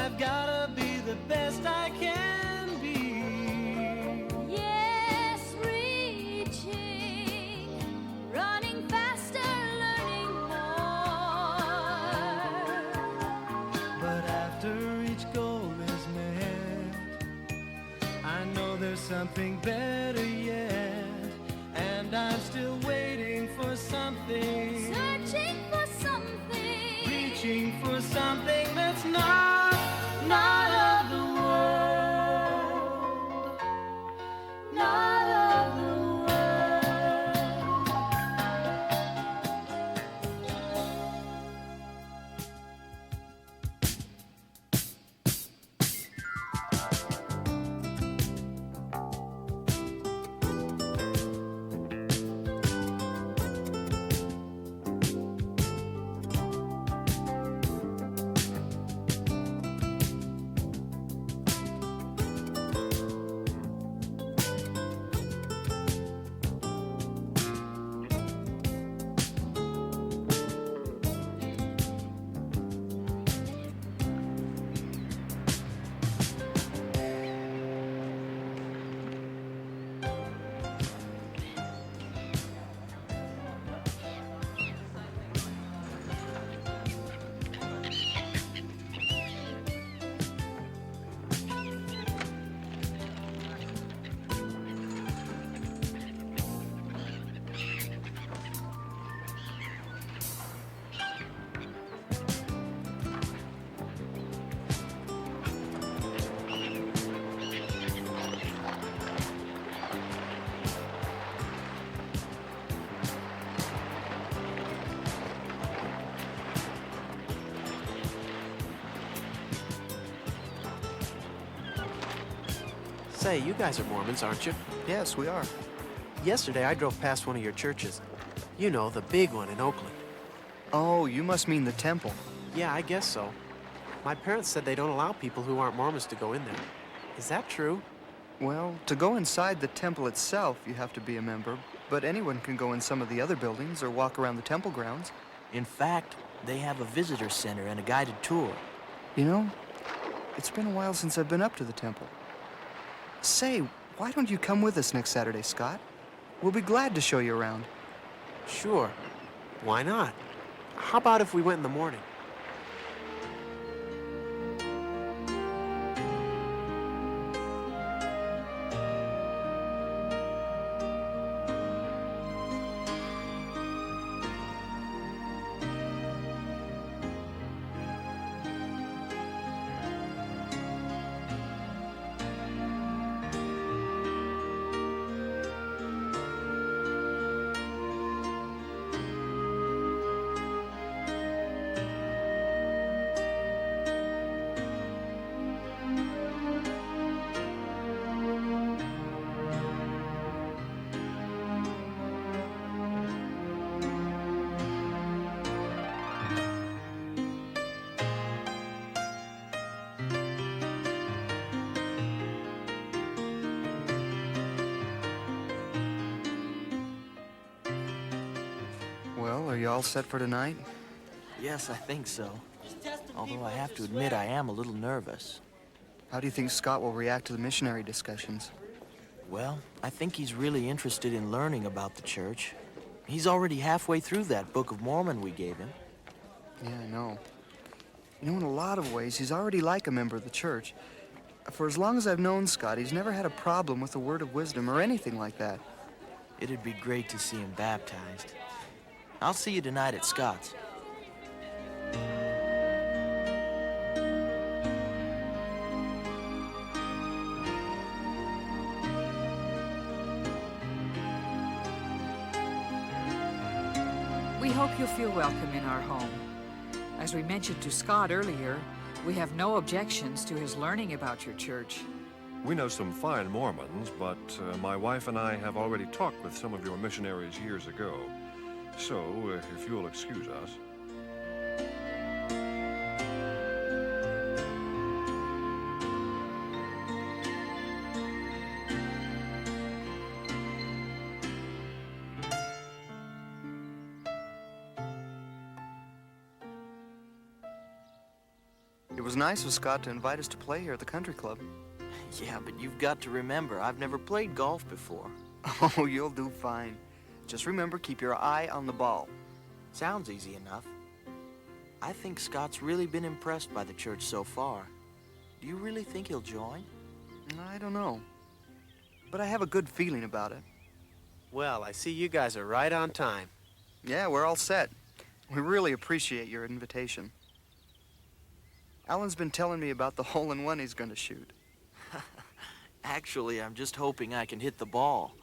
I've gotta be the best I can be. Yes, reaching, running faster, learning more. But after each goal is met, I know there's something better yet. And I'm still waiting for something, Searching for something, reaching for something that's not of the world, not of the world. Say, you guys are Mormons, aren't you? Yes, we are. Yesterday, I drove past one of your churches. You know, the big one in Oakland. Oh, you must mean the temple. Yeah, I guess so. My parents said they don't allow people who aren't Mormons to go in there. Is that true? Well, to go inside the temple itself, you have to be a member, but anyone can go in some of the other buildings or walk around the temple grounds. In fact, they have a visitor center and a guided tour. You know, it's been a while since I've been up to the temple. Say, why don't you come with us next Saturday, Scott? We'll be glad to show you around. Sure. Why not? How about if we went in the morning? Well, are you all set for tonight? Yes, I think so. Although I have to admit I am a little nervous. How do you think Scott will react to the missionary discussions? Well, I think he's really interested in learning about the church. He's already halfway through that Book of Mormon we gave him. Yeah, I know. You know, in a lot of ways, he's already like a member of the church. For as long as I've known Scott, he's never had a problem with the word of wisdom or anything like that. It'd be great to see him baptized. I'll see you tonight at Scott's. We hope you'll feel welcome in our home. As we mentioned to Scott earlier, we have no objections to his learning about your church. We know some fine Mormons, but my wife and I have already talked with some of your missionaries years ago. So, if you'll excuse us. It was nice of Scott to invite us to play here at the country club. Yeah, but you've got to remember, I've never played golf before. Oh, you'll do fine. Just remember, keep your eye on the ball. Sounds easy enough. I think Scott's really been impressed by the church so far. Do you really think he'll join? I don't know. But I have a good feeling about it. Well, I see you guys are right on time. Yeah, we're all set. We really appreciate your invitation. Alan's been telling me about the hole-in-one he's going to shoot. Actually, I'm just hoping I can hit the ball.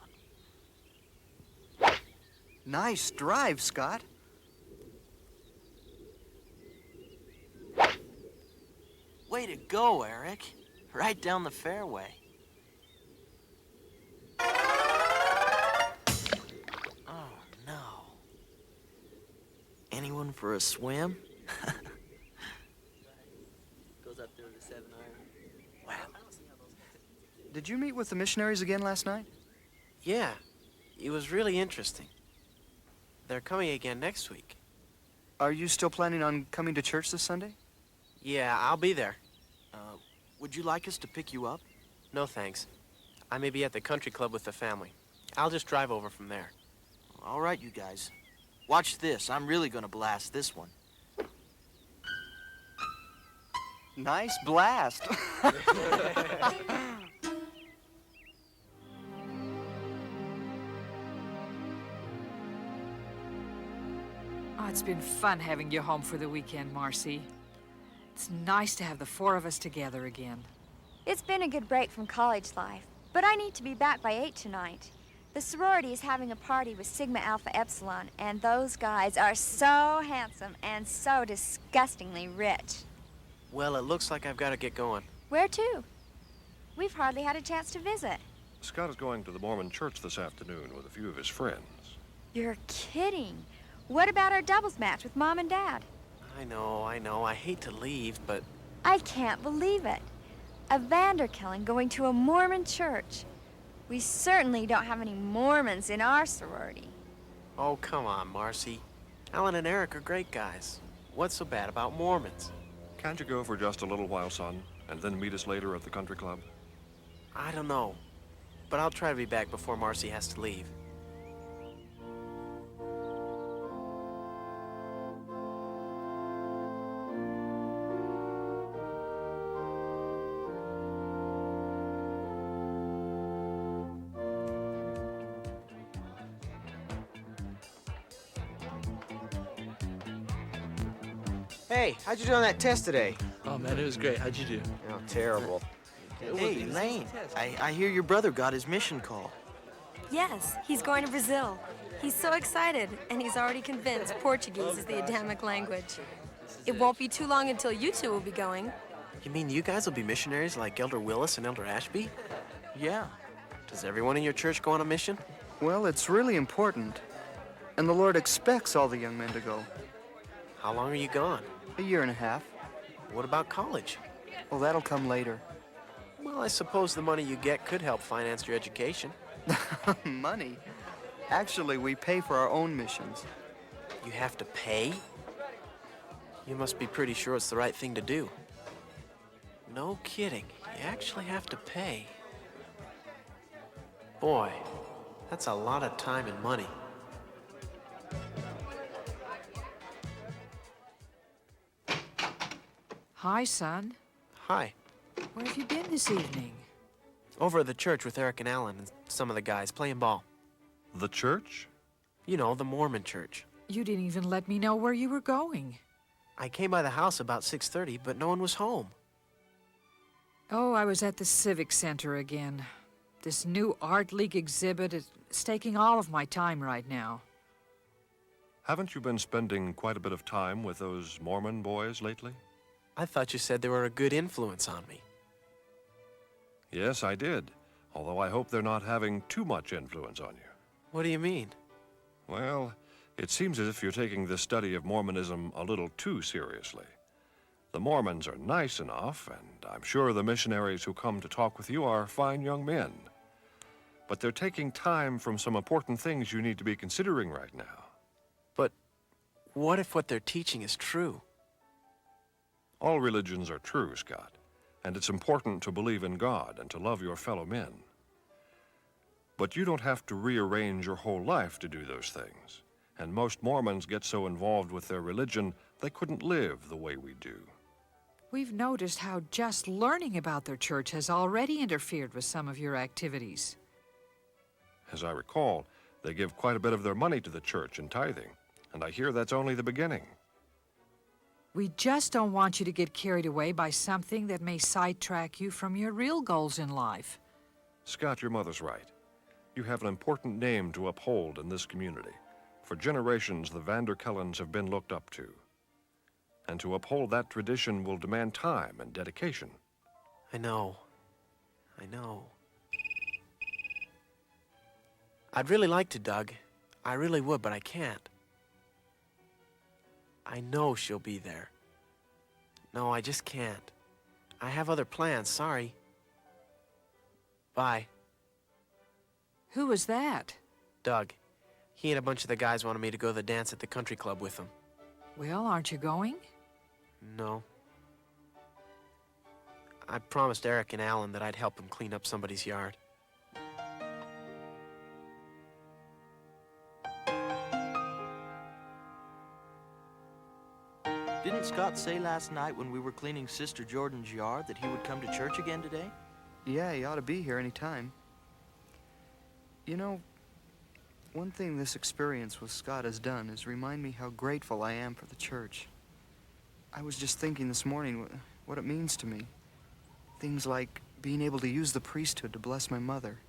Nice drive, Scott. Way to go, Eric. Right down the fairway. Oh, no. Anyone for a swim? Goes up there with a 7-iron. Wow. Did you meet with the missionaries again last night? Yeah, it was really interesting. They're coming again next week. Are you still planning on coming to church this Sunday? Yeah, I'll be there. Would you like us to pick you up? No thanks. I may be at the country club with the family. I'll just drive over from there. All right, you guys. Watch this. I'm really gonna blast this one. Nice blast. Oh, it's been fun having you home for the weekend, Marcy. It's nice to have the four of us together again. It's been a good break from college life, but I need to be back by 8 tonight. The sorority is having a party with Sigma Alpha Epsilon, and those guys are so handsome and so disgustingly rich. Well, it looks like I've got to get going. Where to? We've hardly had a chance to visit. Scott is going to the Mormon church this afternoon with a few of his friends. You're kidding. What about our doubles match with Mom and Dad? I know. I hate to leave, but I can't believe it. A VanderKellen going to a Mormon church. We certainly don't have any Mormons in our sorority. oh, come on, Marcy. Alan and Eric are great guys. What's so bad about Mormons? Can't you go for just a little while, son, and then meet us later at the country club? I don't know, but I'll try to be back before Marcy has to leave. Hey, how'd you do on that test today? Oh man, it was great. How'd you do? Oh, terrible. Hey, Lane, I hear your brother got his mission call. Yes, he's going to Brazil. He's so excited, and he's already convinced Portuguese is the Adamic language. It won't be too long until you two will be going. You mean you guys will be missionaries like Elder Willis and Elder Ashby? Yeah. Does everyone in your church go on a mission? Well, it's really important. And the Lord expects all the young men to go. How long are you gone? A year and a half. What about college? Well, that'll come later. Well, I suppose the money you get could help finance your education. Money? Actually, we pay for our own missions. You have to pay? You must be pretty sure it's the right thing to do. No kidding. You actually have to pay. Boy, that's a lot of time and money. Hi, son. Hi. Where have you been this evening? Over at the church with Eric and Alan and some of the guys playing ball. The church? You know, the Mormon church. You didn't even let me know where you were going. I came by the house about 6:30, but no one was home. Oh, I was at the Civic Center again. This new Art League exhibit is taking all of my time right now. Haven't you been spending quite a bit of time with those Mormon boys lately? I thought you said they were a good influence on me. Yes, I did. Although I hope they're not having too much influence on you. What do you mean? Well, it seems as if you're taking the study of Mormonism a little too seriously. The Mormons are nice enough, and I'm sure the missionaries who come to talk with you are fine young men. But they're taking time from some important things you need to be considering right now. But what if what they're teaching is true? All religions are true, Scott, and it's important to believe in God and to love your fellow men. But you don't have to rearrange your whole life to do those things. And most Mormons get so involved with their religion, they couldn't live the way we do. We've noticed how just learning about their church has already interfered with some of your activities. As I recall, they give quite a bit of their money to the church in tithing, and I hear that's only the beginning. We just don't want you to get carried away by something that may sidetrack you from your real goals in life. Scott, your mother's right. You have an important name to uphold in this community. For generations, the VanderKellens have been looked up to. And to uphold that tradition will demand time and dedication. I know. I'd really like to, Doug. I really would, but I can't. I know she'll be there. No, I just can't. I have other plans, sorry. Bye. Who was that? Doug. He and a bunch of the guys wanted me to go to the dance at the country club with them. Well, aren't you going? No. I promised Eric and Alan that I'd help them clean up somebody's yard. Didn't Scott say last night when we were cleaning Sister Jordan's yard that he would come to church again today? Yeah, he ought to be here any time. You know, one thing this experience with Scott has done is remind me how grateful I am for the church. I was just thinking this morning what it means to me. Things like being able to use the priesthood to bless my mother.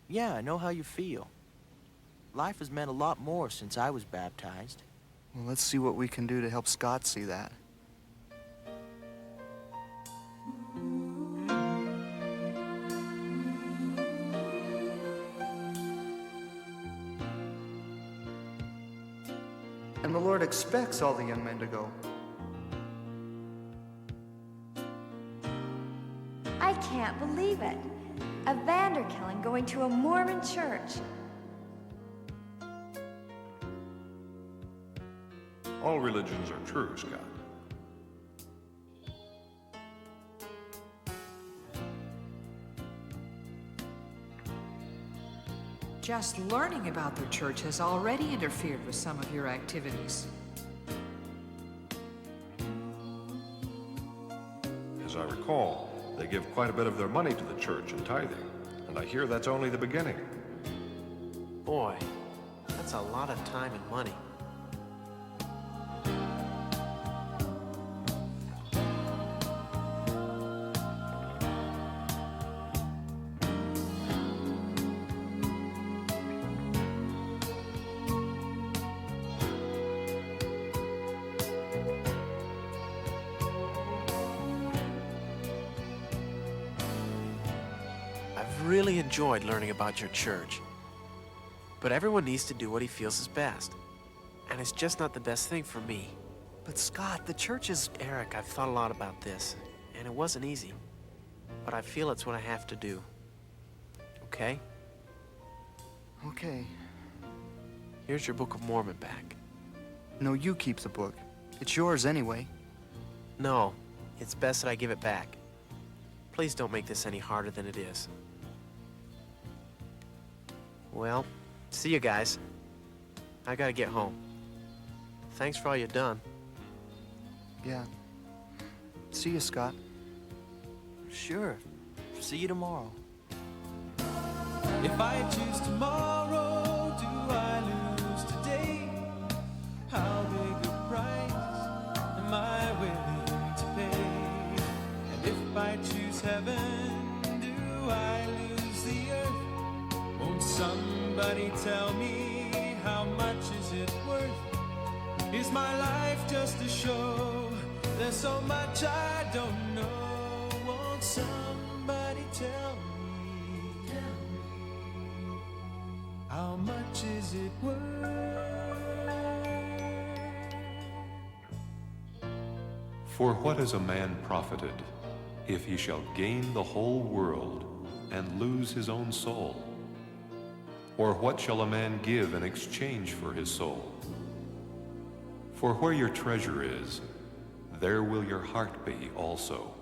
Yeah, I know how you feel. Life has meant a lot more since I was baptized. Well, let's see what we can do to help Scott see that. And the Lord expects all the young men to go. I can't believe it. A VanderKellen going to a Mormon church. All religions are true, Scott. Just learning about their church has already interfered with some of your activities. As I recall, they give quite a bit of their money to the church in tithing, and I hear that's only the beginning. Boy, that's a lot of time and money. I've really enjoyed learning about your church. But everyone needs to do what he feels is best. And it's just not the best thing for me. But Scott, the church is... Eric, I've thought a lot about this, and it wasn't easy. But I feel it's what I have to do. Okay? Okay. Here's your Book of Mormon back. No, you keep the book. It's yours anyway. No, it's best that I give it back. Please don't make this any harder than it is. Well, see you guys. I gotta get home. Thanks for all you've done. Yeah. See you, Scott. Sure. See you tomorrow. If I choose tomorrow, do I lose today? How big a price am I willing to pay? And if I choose heaven, do I lose the earth? Won't somebody tell me how much is it worth? Is my life just a show? There's so much I don't know. Won't somebody tell me? How much is it worth? For what is a man profited, if he shall gain the whole world and lose his own soul? Or what shall a man give in exchange for his soul? For where your treasure is, there will your heart be also.